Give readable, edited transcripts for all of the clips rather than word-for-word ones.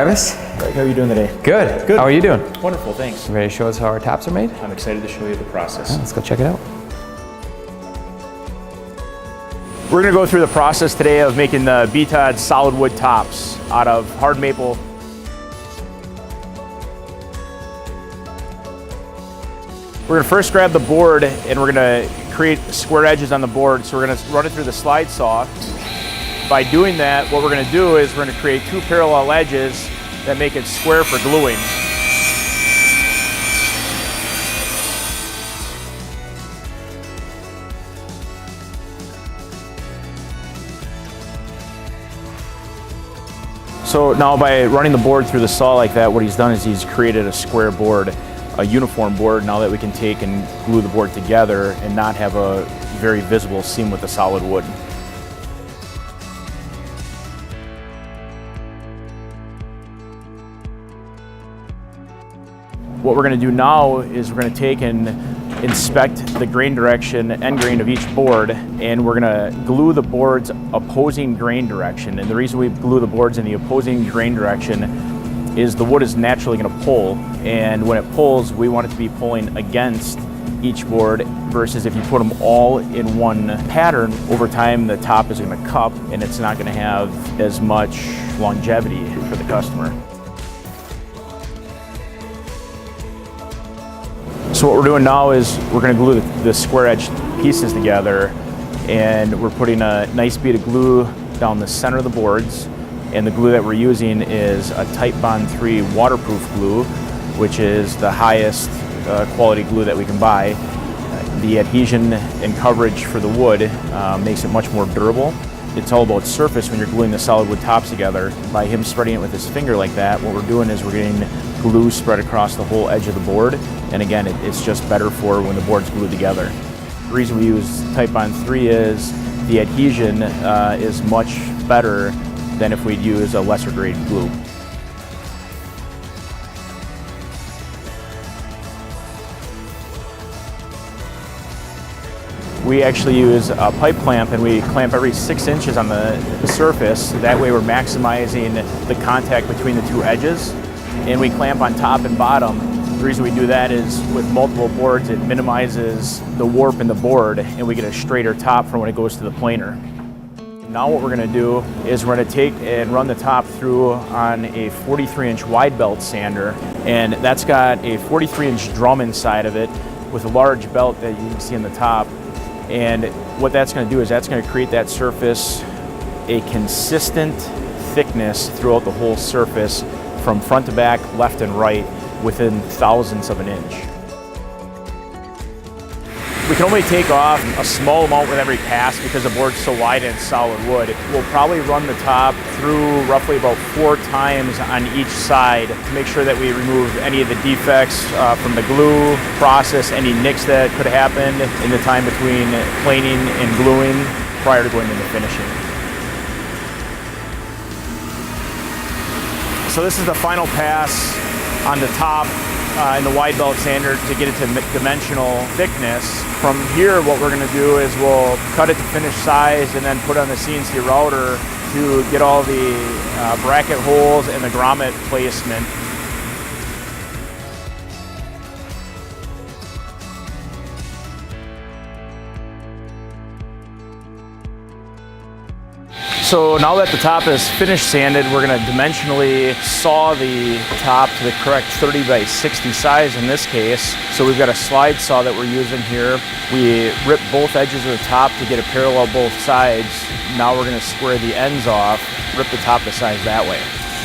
Travis. Greg, how are you doing today? Good. Good. How are you doing? Wonderful, thanks. You ready to show us how our tops are made? I'm excited to show you the process. Let's go check it out. We're going to go through the process today of making the BTOD solid wood tops out of hard maple. We're going to first grab the board and we're going to create square edges on the board. So we're going to run it through the slide saw. By doing that, what we're going to do is we're going to create two parallel edges that make it square for gluing. So now by running the board through the saw like that, what he's done is he's created a square board, a uniform board now that we can take and glue the board together and not have a very visible seam with the solid wood. What we're going to do now is we're going to take and inspect the grain direction, end grain of each board, and we're going to glue the board's opposing grain direction. And the reason we glue the boards in the opposing grain direction is the wood is naturally going to pull, and when it pulls, we want it to be pulling against each board versus if you put them all in one pattern, over time the top is going to cup and it's not going to have as much longevity for the customer. So what we're doing now is we're going to glue the square edge pieces together, and we're putting a nice bead of glue down the center of the boards, and the glue that we're using is a Titebond 3 waterproof glue, which is the highest quality glue that we can buy. The adhesion and coverage for the wood makes it much more durable. It's all about surface when you're gluing the solid wood tops together. By him spreading it with his finger like that, what we're doing is we're getting glue spread across the whole edge of the board, and again, it's just better for when the board's glued together. The reason we use Titebond 3 is the adhesion is much better than if we'd use a lesser grade glue. We actually use a pipe clamp, and we clamp every 6 inches on the surface. That way we're maximizing the contact between the two edges. And we clamp on top and bottom. The reason we do that is with multiple boards, it minimizes the warp in the board, and we get a straighter top for when it goes to the planer. Now what we're going to do is we're going to take and run the top through on a 43-inch wide belt sander, and that's got a 43-inch drum inside of it with a large belt that you can see on the top. And what that's going to do is that's going to create that surface a consistent thickness throughout the whole surface from front to back, left and right, within thousandths of an inch. We can only take off a small amount with every pass because the board's so wide and it's solid wood. We'll probably run the top through roughly about 4 times on each side to make sure that we remove any of the defects from the glue process, any nicks that could have happened in the time between planing and gluing prior to going into finishing. So this is the final pass on the top in the wide belt sander to get it to dimensional thickness. From here, what we're going to do is we'll cut it to finished size and then put on the CNC router to get all the bracket holes and the grommet placement. So now that the top is finished sanded, we're going to dimensionally saw the top to the correct 30 by 60 size in this case. So we've got a slide saw that we're using here. We rip both edges of the top to get it parallel both sides. Now we're going to square the ends off, rip the top to size that way.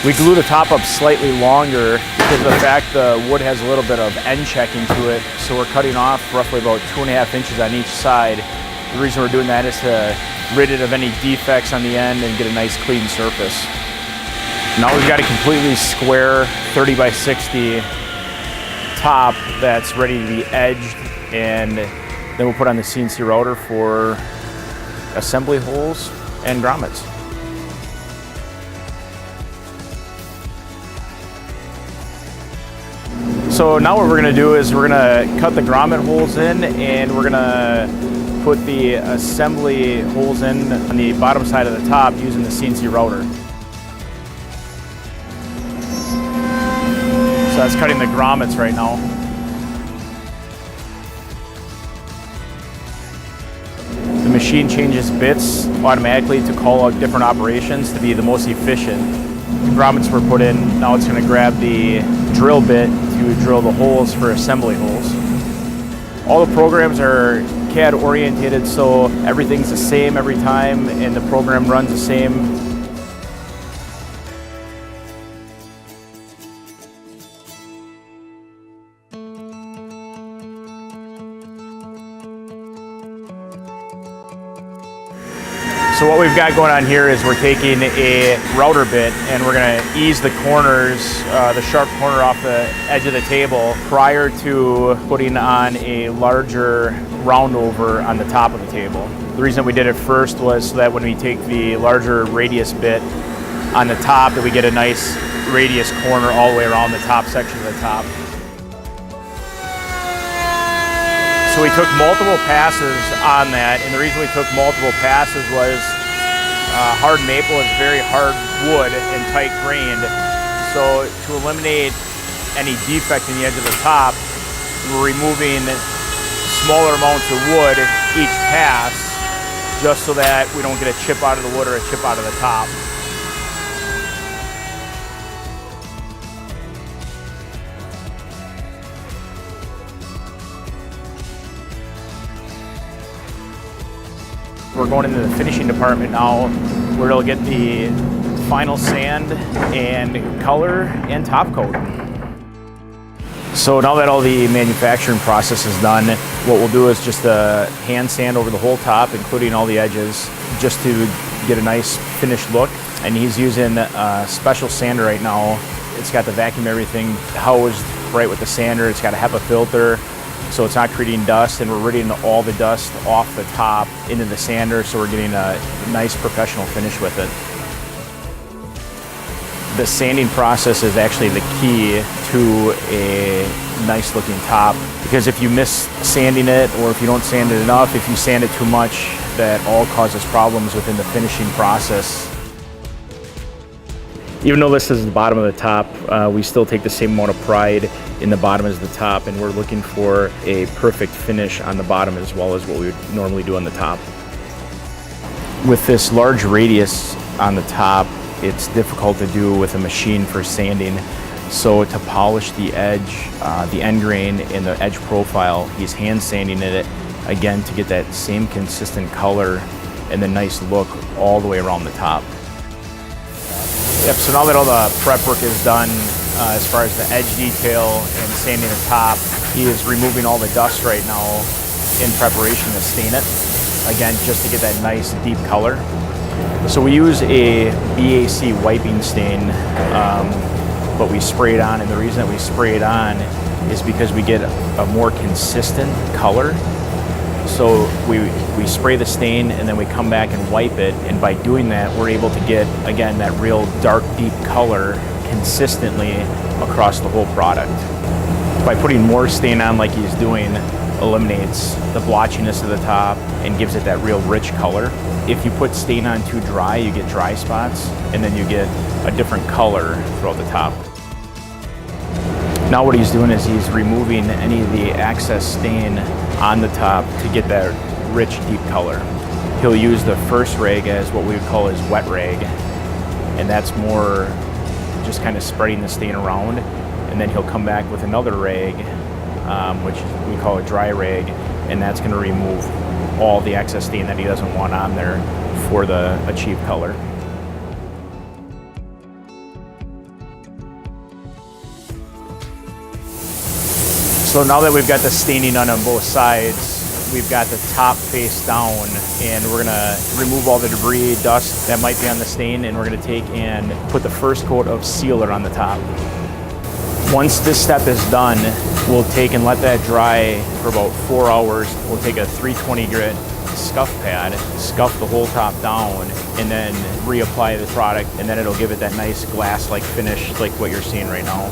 We glue the top up slightly longer because of the fact the wood has a little bit of end checking to it. So we're cutting off roughly about 2.5 inches on each side. The reason we're doing that is to rid it of any defects on the end and get a nice clean surface. Now we've got a completely square 30 by 60 top that's ready to be edged, and then we'll put on the CNC router for assembly holes and grommets. So now what we're going to do is we're going to cut the grommet holes in, and we're going to put the assembly holes in on the bottom side of the top using the CNC router. So that's cutting the grommets right now. The machine changes bits automatically to call out different operations to be the most efficient. The grommets were put in, now it's going to grab the drill bit to drill the holes for assembly holes. All the programs are CAD orientated, so everything's the same every time and the program runs the same. So what we've got going on here is we're taking a router bit and we're going to ease the corners, the sharp corner off the edge of the table prior to putting on a larger round over on the top of the table. The reason we did it first was so that when we take the larger radius bit on the top, that we get a nice radius corner all the way around the top section of the top. So we took multiple passes on that, and the reason we took multiple passes was hard maple is very hard wood and tight grained. So to eliminate any defect in the edge of the top, we're removing smaller amounts of wood each pass, just so that we don't get a chip out of the wood or a chip out of the top. We're going into the finishing department now, where it'll get the final sand and color and top coat. So now that all the manufacturing process is done, what we'll do is just hand sand over the whole top, including all the edges, just to get a nice finished look. And he's using a special sander right now. It's got the vacuum everything housed right with the sander. It's got a HEPA filter, so it's not creating dust, and we're ridding all the dust off the top into the sander, so we're getting a nice professional finish with it. The sanding process is actually the key to a nice looking top, because if you miss sanding it, or if you don't sand it enough, if you sand it too much, that all causes problems within the finishing process. Even though this is the bottom of the top, we still take the same amount of pride in the bottom as the top, and we're looking for a perfect finish on the bottom as well as what we would normally do on the top. With this large radius on the top, it's difficult to do with a machine for sanding. So to polish the edge, the end grain, and the edge profile, he's hand sanding it again to get that same consistent color and the nice look all the way around the top. Yep, so now that all the prep work is done, as far as the edge detail and sanding the top, he is removing all the dust right now in preparation to stain it, again, just to get that nice deep color. So we use a BAC wiping stain, but we spray it on, and the reason that we spray it on is because we get a more consistent color. So we spray the stain and then we come back and wipe it, and by doing that we're able to get, again, that real dark deep color consistently across the whole product. By putting more stain on like he's doing, eliminates the blotchiness of the top and gives it that real rich color. If you put stain on too dry, you get dry spots, and then you get a different color throughout the top. Now what he's doing is he's removing any of the excess stain on the top to get that rich, deep color. He'll use the first rag as what we would call his wet rag, and that's more just kind of spreading the stain around, and then he'll come back with another rag, which we call a dry rag, and that's going to remove all the excess stain that he doesn't want on there for the achieved color. So now that we've got the staining done on both sides, we've got the top face down, and we're gonna remove all the debris, dust that might be on the stain, and we're gonna take and put the first coat of sealer on the top. Once this step is done, we'll take and let that dry for about 4 hours. We'll take a 320 grit scuff pad, scuff the whole top down, and then reapply the product, and then it'll give it that nice glass-like finish like what you're seeing right now.